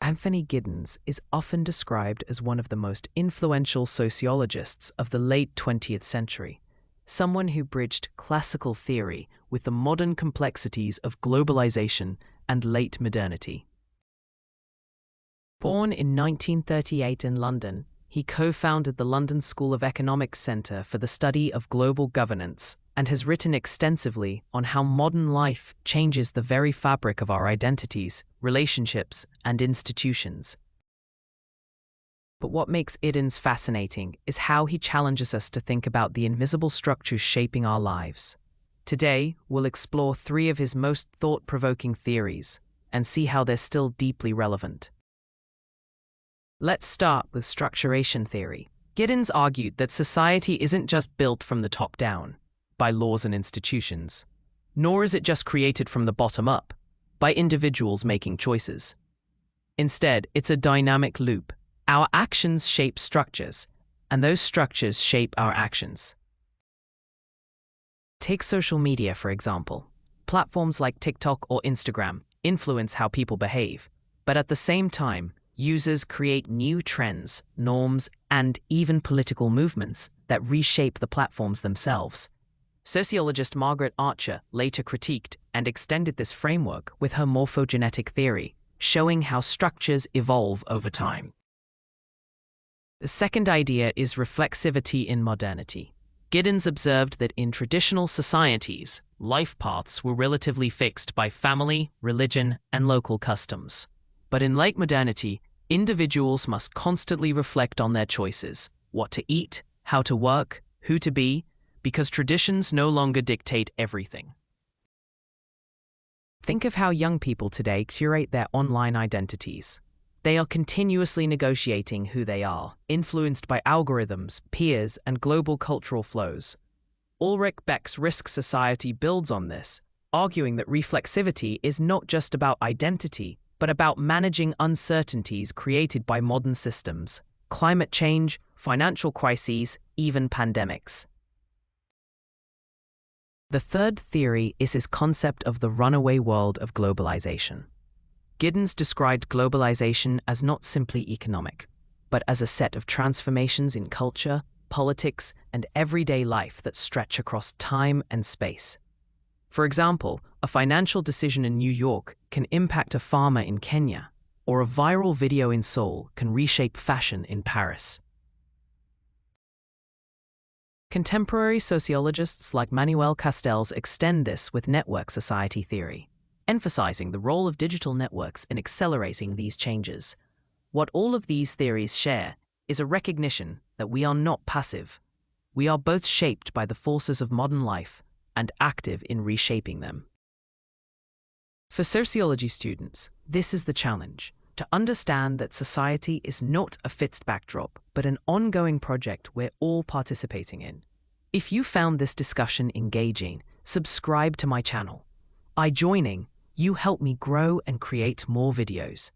Anthony Giddens is often described as one of the most influential sociologists of the late 20th century, someone who bridged classical theory with the modern complexities of globalization and late modernity. Born in 1938 in London, he co-founded the London School of Economics Centre for the Study of Global Governance and has written extensively on how modern life changes the very fabric of our identities, relationships, and institutions. But what makes Giddens fascinating is how he challenges us to think about the invisible structures shaping our lives. Today, we'll explore 3 of his most thought-provoking theories and see how they're still deeply relevant. Let's start with structuration theory. Giddens argued that society isn't just built from the top down, by laws and institutions, nor is it just created from the bottom up, by individuals making choices. Instead, it's a dynamic loop. Our actions shape structures, and those structures shape our actions. Take social media, for example. Platforms like TikTok or Instagram influence how people behave, but at the same time, users create new trends, norms, and even political movements that reshape the platforms themselves. Sociologist Margaret Archer later critiqued and extended this framework with her morphogenetic theory, showing how structures evolve over time. The second idea is reflexivity in modernity. Giddens observed that in traditional societies, life paths were relatively fixed by family, religion, and local customs. But in late modernity, individuals must constantly reflect on their choices, what to eat, how to work, who to be, because traditions no longer dictate everything. Think of how young people today curate their online identities. They are continuously negotiating who they are, influenced by algorithms, peers, and global cultural flows. Ulrich Beck's Risk Society builds on this, arguing that reflexivity is not just about identity, but about managing uncertainties created by modern systems, climate change, financial crises, even pandemics. The third theory is his concept of the runaway world of globalization. Giddens described globalization as not simply economic, but as a set of transformations in culture, politics, and everyday life that stretch across time and space. For example, a financial decision in New York can impact a farmer in Kenya, or a viral video in Seoul can reshape fashion in Paris. Contemporary sociologists like Manuel Castells extend this with network society theory, emphasizing the role of digital networks in accelerating these changes. What all of these theories share is a recognition that we are not passive. We are both shaped by the forces of modern life and active in reshaping them. For sociology students, this is the challenge: to understand that society is not a fixed backdrop, but an ongoing project we're all participating in. If you found this discussion engaging, subscribe to my channel. By joining, you help me grow and create more videos.